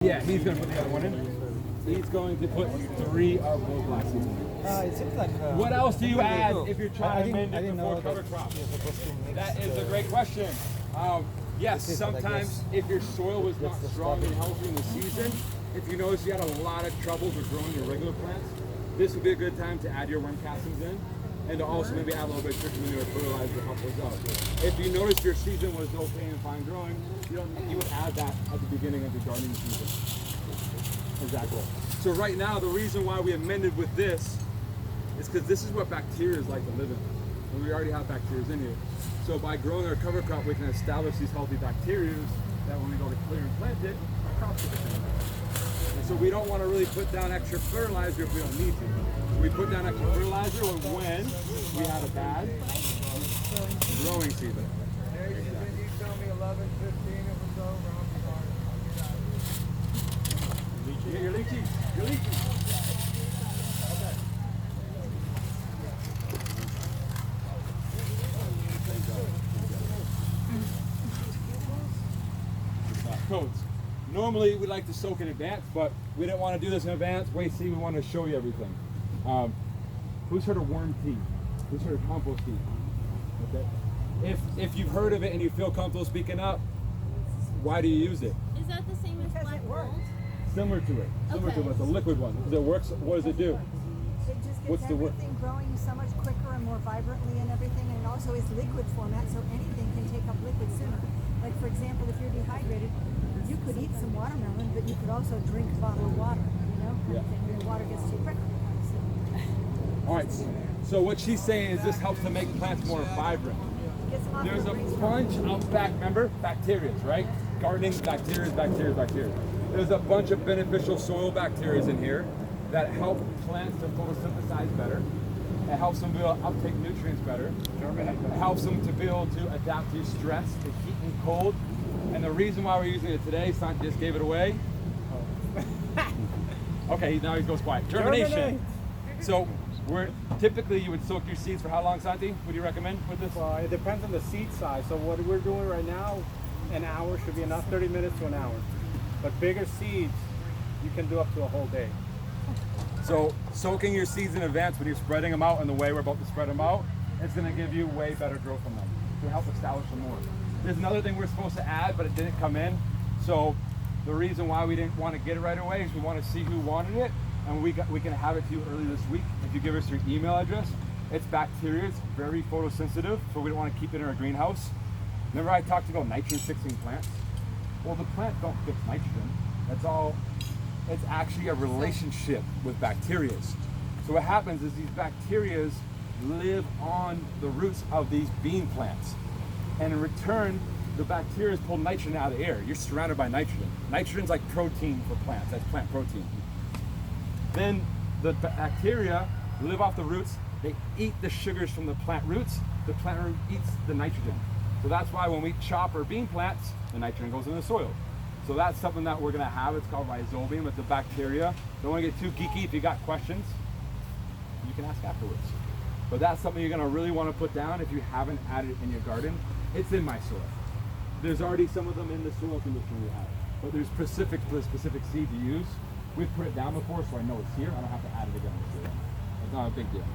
Yeah, he's going to put the other one in. He's going to put 3 of those black seeds in. It seems like. What else do you add if you're trying to I mend didn't it know before that cover crop? you're supposed to mix That is a great question. Yes, Okay, but I sometimes guess if your soil was not that's the strong and start. healthy in the season, if you notice you had a lot of troubles with growing your regular plants, this would be a good time to add your worm castings in, and to also maybe add a little bit of chicken manure fertilizer to help those out. If you notice your season was okay and fine growing, you would add that at the beginning of your gardening season. Exactly. So right now, the reason why we amended with this is because this is what bacteria like to live in. And we already have bacteria in here. So by growing our cover crop, we can establish these healthy bacteria that when we go to clear and plant it, our crops will be. And so we don't want to really put down extra fertilizer if we don't need to. We put down extra fertilizer when we had a bad growing season. Did you tell me 11, 15 it was over? Your lychee. Your lychee. Codes. Normally we like to soak in advance, but we didn't want to do this in advance. Wait, see, we want to show you everything. Who's heard of worm tea? Who's heard of compost tea? Okay. If you've heard of it and you feel comfortable speaking up, why do you use it? Is that the same as black mold? Similar to it. Similar to it. It's a liquid one. Does it work? What does it do? It just What's gets the word? everything growing so much quicker and more vibrantly and everything, and it also is liquid format, so anything can take up liquid sooner. Like for example, if you're dehydrated, you could eat some watermelon, but you could also drink a bottle of water, you know? Yeah. And the water gets too quicker. All right. So what she's saying is this helps to make plants more vibrant. It gets off There's the a breeze. bunch of bacteria, right? Gardening bacteria. There's a bunch of beneficial soil bacteria in here that help plants to photosynthesize better. It helps them be able to uptake nutrients better. It helps them to be able to adapt to stress, to heat and cold. And the reason why we're using it today, Santi just gave it away. Okay, now he goes quiet. Germination. So we're typically you would soak your seeds for how long, Santi? Would you recommend with this? Well, it depends on the seed size. So what we're doing right now, an hour should be enough, 30 minutes to an hour. But bigger seeds, you can do up to a whole day. So soaking your seeds in advance when you're spreading them out in the way we're about to spread them out, it's going to give you way better growth from them to help establish them more. There's another thing we're supposed to add, but it didn't come in. So the reason why we didn't want to get it right away is we want to see who wanted it, and we can have it to you early this week. If you give us your email address, it's bacteria, it's very photosensitive, so we don't want to keep it in our greenhouse. Remember I talked about nitrogen fixing plants? Well, the plants don't fix nitrogen. That's all. It's actually a relationship with bacteria. So what happens is these bacteria live on the roots of these bean plants. And in return, the bacteria pull nitrogen out of the air. You're surrounded by nitrogen. Nitrogen's like protein for plants. That's plant protein. Then the bacteria live off the roots. They eat the sugars from the plant roots. The plant root eats the nitrogen. So that's why when we chop our bean plants, the nitrogen goes in the soil. So that's something that we're going to have. It's called rhizobium. It's a bacteria. Don't want to get too geeky. If you got questions, you can ask afterwards. But that's something you're going to really want to put down if you haven't added it in your garden. It's in my soil. There's already some of them in the soil conditioner we have. But there's specific for the specific seed to use. We've put it down before, so I know it's here. I don't have to add it again. It's not a big deal.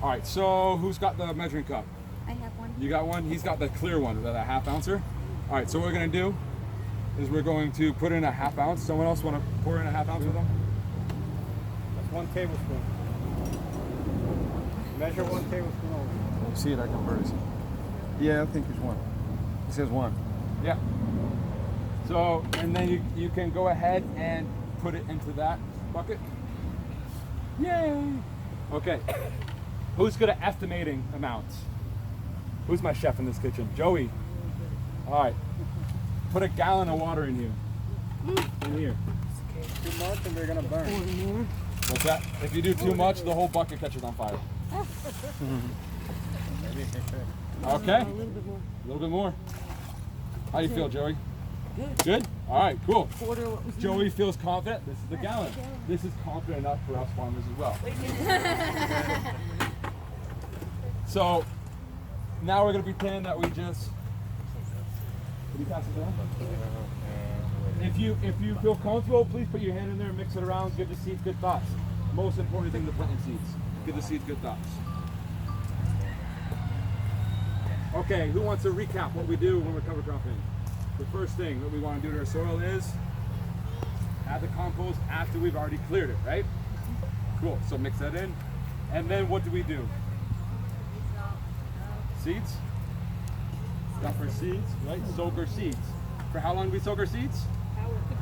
All right, so who's got the measuring cup? I have one. You got one? He's got the clear one, the half ouncer. All right, so what we're gonna do is we're going to put in a half ounce. Someone else want to pour in a half ounce with them? That's 1 tablespoon. Measure 1 tablespoon over. See it, I converse. Yeah, I think there's one. It says one. Yeah. So, and then you can go ahead and put it into that bucket. Yay! Okay. Who's good at estimating amounts? Who's my chef in this kitchen? Joey. All right. Put a gallon of water in here. In here. Too much and they're gonna burn. What's that? If you do too much, the whole bucket catches on fire. Okay. A little bit more. A little bit more. How do you feel, Joey? Good. Good? All right, cool. Quarter what was Joey feels confident. This is the gallon. This is confident enough for us farmers as well. So now we're going to pretend that we just. Can you pass it down? If you feel comfortable, please put your hand in there and mix it around. Give the seeds good thoughts. Most important thing to planting seeds. Give the seeds good thoughts. Okay, who wants to recap what we do when we're cover cropping? The first thing that we want to do to our soil is add the compost after we've already cleared it, right? Cool, so mix that in. And then what do we do? Seeds? Stuff our seeds, right? Soak our seeds. For how long do we soak our seeds?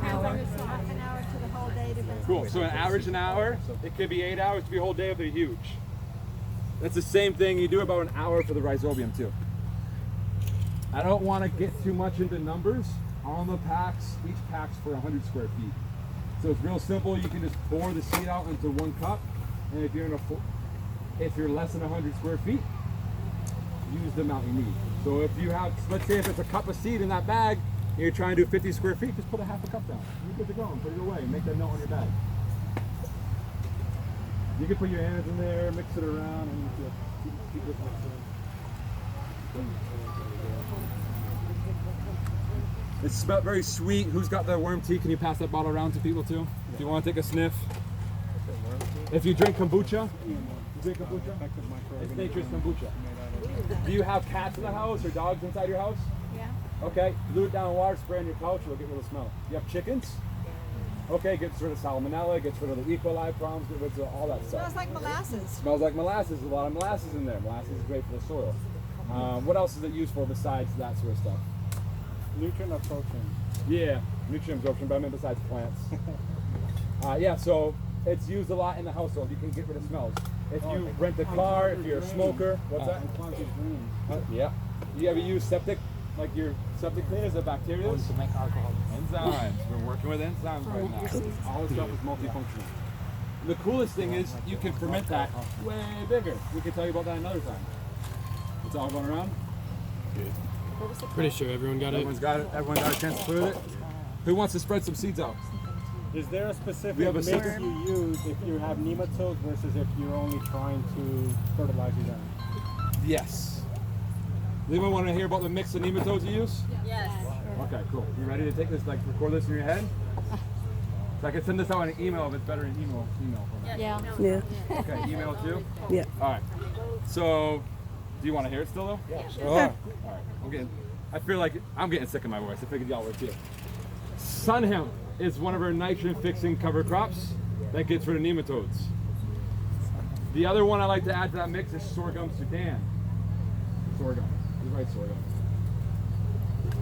Half an hour to the whole day. Depends Cool, on so an average an hour. It could be 8 hours, it could be a whole day if they're huge. That's the same thing, you do about an hour for the rhizobium too. I don't want to get too much into numbers on the packs. Each pack's for 100 square feet. So it's real simple. You can just pour the seed out into 1 cup, and if you're less than 100 square feet, use the amount you need. So if you have, let's say if it's a cup of seed in that bag, and you're trying to do 50 square feet, just put a half a cup down. You're good to go and put it away. Make that note on your bag. You can put your hands in there, mix it around, and keep it mixing. It smells very sweet. Who's got the worm tea? Can you pass that bottle around to people too? If you want to take a sniff. If you drink kombucha, it's nature's kombucha. Do you have cats in the house or dogs inside your house? Yeah. Okay, glue it down in water, spray on your couch, it'll get rid of the smell. You have chickens? Okay, gets rid of salmonella, gets rid of the E. coli problems, gets rid of all that stuff. Smells like molasses. Smells like molasses. A lot of molasses in there. Molasses is great for the soil. What else is it used for besides that sort of stuff? Nutrient absorption. Yeah, nutrient absorption, but I mean besides plants. Yeah, so it's used a lot in the household. You can get rid of smells. If you rent a car, if you're a smoker, what's that? Yeah. You ever use septic, like your septic cleaners of bacteria? To make alcohol. Enzymes. We're working with enzymes right now. All this stuff is multifunctional. The coolest thing is you can ferment that way bigger. We can tell you about that another time. It's all going around. Pretty sure everyone got it. Everyone's got it. Everyone got a chance to clear it. Who wants to spread some seeds out? Is there a specific We have a mix secret? you use if you have nematodes versus if you're only trying to fertilize your ground? Yes. Does anyone want to hear about the mix of nematodes you use? Yes. Okay, cool. You ready to take this, like record this in your head? So I can send this out in an email if it's better in email format. Yeah. Yeah. Okay, email too? Yeah. All right. So, do you want to hear it still though? Yeah, sure. All right. I feel like I'm getting sick of my voice. I figured y'all were too. Sun hemp is one of our nitrogen fixing cover crops that gets rid of nematodes. The other one I like to add to that mix is sorghum Sudan. Sorghum. You're right, sorghum.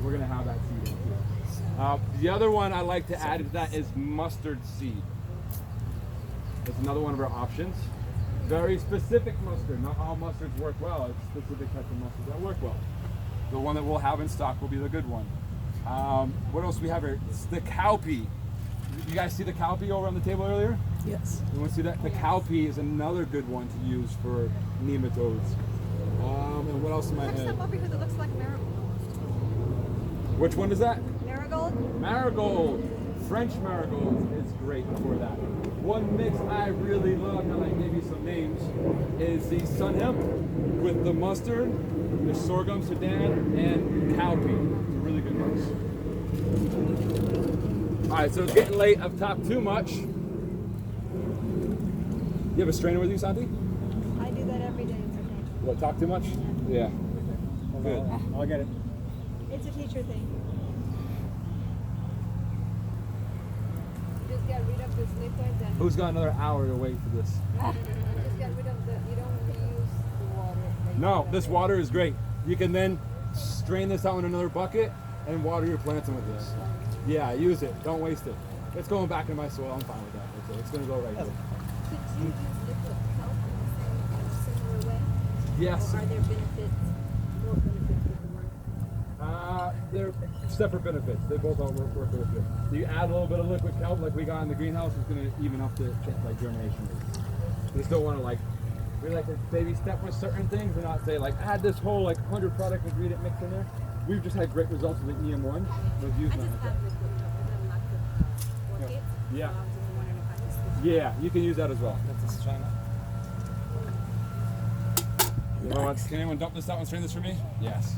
We're gonna have that seed in too. The other one I like to add to that is mustard seed. It's another one of our options. Very specific mustard. Not all mustards work well. It's specific type of mustard that work well. The one that we'll have in stock will be the good one. What else do we have here? It's the cowpea. You guys see the cowpea over on the table earlier? Yes. You want to see that? The cowpea is another good one to use for nematodes. And what else am I There's in? some over here that looks like marigold. Which one is that? Marigold? Marigold. French marigold is great for that. One mix I really love, and I gave you some names, is the sun hemp with the mustard, the sorghum Sudan, and cowpea. It's a really good mix. All right, so it's getting late. I've talked too much. You have a strainer with you, Santi? I do that every day. What, talk too much? Yeah. Good. I'll get it. It's a teacher thing. Just get rid of this liquid and Who's got another hour to wait for this? just get rid of the, you don't reuse the water. that you No, put this in. water is great. You can then strain this out in another bucket and water your plants with this. Yeah, use it. Don't waste it. It's going back in my soil. I'm fine with that. It's going to go right there. Could you use liquid kelp in the similar way? Yes. Or are there benefits, more benefits with the one? They're separate benefits. They both all work really good. So you add a little bit of liquid kelp like we got in the greenhouse, it's going to even up the like germination rate. You just don't want to we like to baby step with certain things and not say add this whole 100 product ingredient mix in there. We've just had great results with the EM1. We've used I that just like have that. liquid kelp. I don't like the orchids. Yeah. So I was just wondering if I could switch. Yeah, you can use that as well. That's a strainer. Can anyone dump this out and strain this for me? Yes.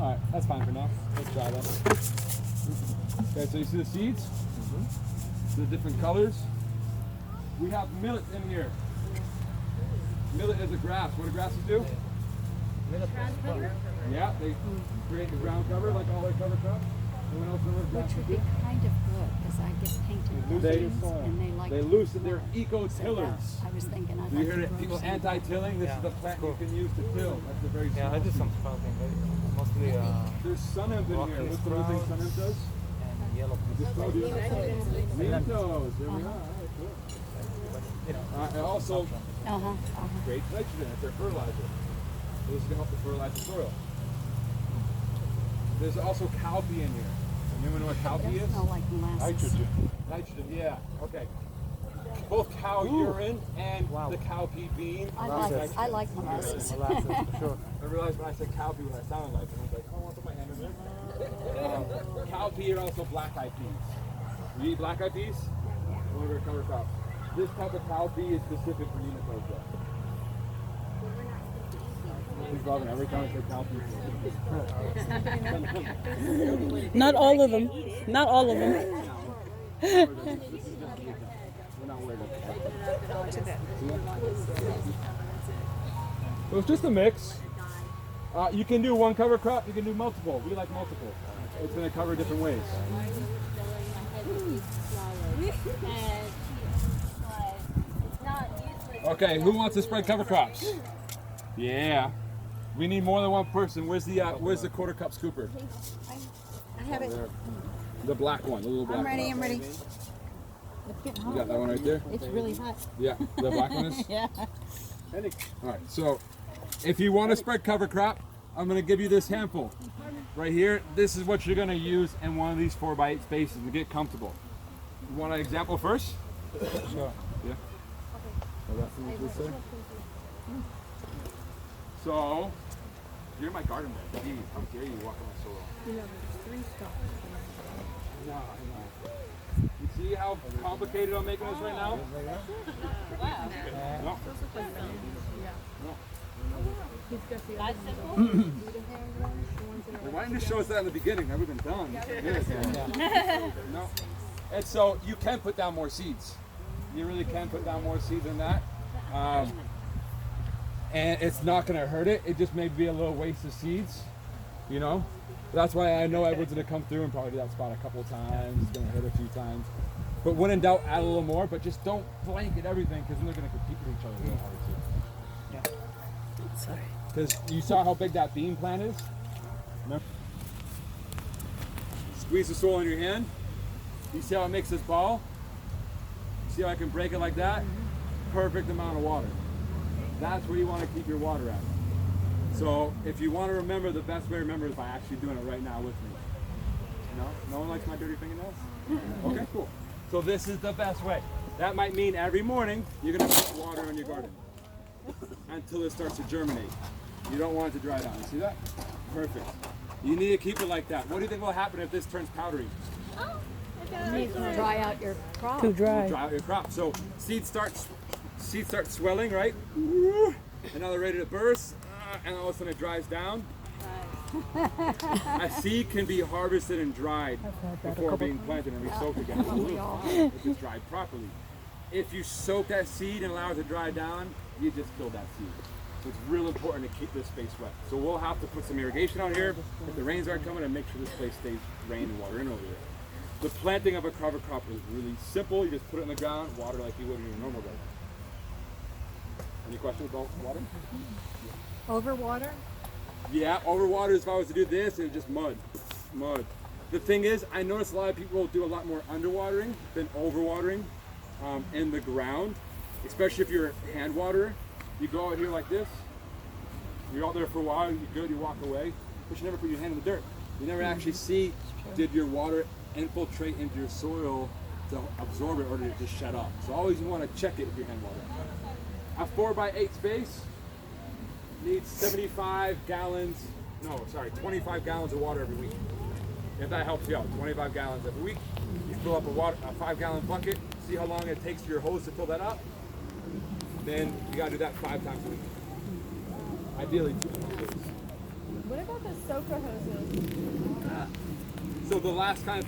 All right, that's fine for now. Let's try that. Okay, so you see the seeds? The different colors. We have millet in here. Millet is a grass. What do grasses do? Yeah, they create the ground cover like all their cover crops. Anyone else know what Which grasses would do? be kind of good, because I get painted buildings and they like. They loosen their so eco-tillers. I was thinking I'd Do you like hear to that? grow People some. anti-tilling. This is the plant you can use to till. That's a very Yeah, I small did some seed. sprouting, mostly There's sun hemp in here. What's the other thing sun hemp does? and yellow Just peas. told you. Mentos. There we are. All right, cool. You know, And also Uh-huh. creates nitrogen. It's their fertilizer. So this is going to help to fertilize the soil. There's also cowpea in here. Anyone know what cowpea is? Smell like molasses. Nitrogen, yeah. Okay. Both cow urine and the cowpea bean. I like molasses. molasses for sure. I realized when I said cowpea what I sounded like, and I was like, oh, I want to put my hand in there. Cowpea are also black-eyed peas. You eat black-eyed peas? One of our cover crops. This type of cowpea is specific for Unicosia. He's loving every time I say cowpea. Not all of them. Not all of them. We're not worried about that. So it's just a mix. You can do one cover crop, you can do multiple. We like multiple. It's going to cover different ways. Okay, who wants to spread cover crops? Yeah. We need more than one person. Where's the quarter cup scooper? I have it. The black one, the little black I'm ready. one. I'm ready. You got that one right there? It's really hot. Yeah, the black one is? Yeah. All right, so if you want to spread cover crop, I'm going to give you this handful. Right here, this is what you're going to use in one of these 4x8 spaces to get comfortable. You want an example first? Sure. Yeah. So that's what this say. So, you're my garden bed. Jeez, how dare you walk on my soil? You know, there's 3 stalks. No, I know. You see how complicated I'm making this right now? No. Why didn't you show us that in the beginning? That would have been done. No. And so you can put down more seeds. You really can put down more seeds than that. And it's not going to hurt it. It just may be a little waste of seeds, you know? That's why I know Edward's going to come through and probably do that spot a couple of times. He's going to hit a few times. But when in doubt, add a little more, but just don't blanket everything because then they're going to compete with each other real hard too. Sorry. Because you saw how big that bean plant is? Remember? Squeeze the soil in your hand. You see how it makes this ball? See how I can break it like that? Perfect amount of water. That's where you want to keep your water at. So if you want to remember, the best way to remember is by actually doing it right now with me. No? No one likes my dirty fingernails? Okay, cool. So this is the best way. That might mean every morning you're going to put water on your garden until it starts to germinate. You don't want it to dry down. You see that? Perfect. You need to keep it like that. What do you think will happen if this turns powdery? You need to dry out your crop. Too dry. Dry out your crop. So seeds start swelling, right? And now they're ready to burst, and all of a sudden it dries down. A seed can be harvested and dried before being planted and re-soaked again. If it's dried properly. If you soak that seed and allow it to dry down, you just killed that seed. So it's real important to keep this space wet. So we'll have to put some irrigation out here if the rains aren't coming and make sure this place stays rain and water in over here. The planting of a cover crop is really simple. You just put it in the ground, water like you would in your normal garden. Any questions about water? Over water? Yeah, overwater is if I was to do this, it would just mud. The thing is, I notice a lot of people do a lot more underwatering than overwatering in the ground, especially if you're a hand waterer. You go out here like this, you're out there for a while, you're good, you walk away, but you never put your hand in the dirt. You never actually see, did your water infiltrate into your soil to absorb it or did it just shut off? So always you want to check it if you're hand watering. A 4x8 space needs 25 gallons of water every week. If that helps you out, 25 gallons every week. You fill up a 5-gallon bucket, see how long it takes for your hose to fill that up. Then you gotta do that 5 times a week. Ideally 2 times a week. What about the soaker hoses? So the last kind of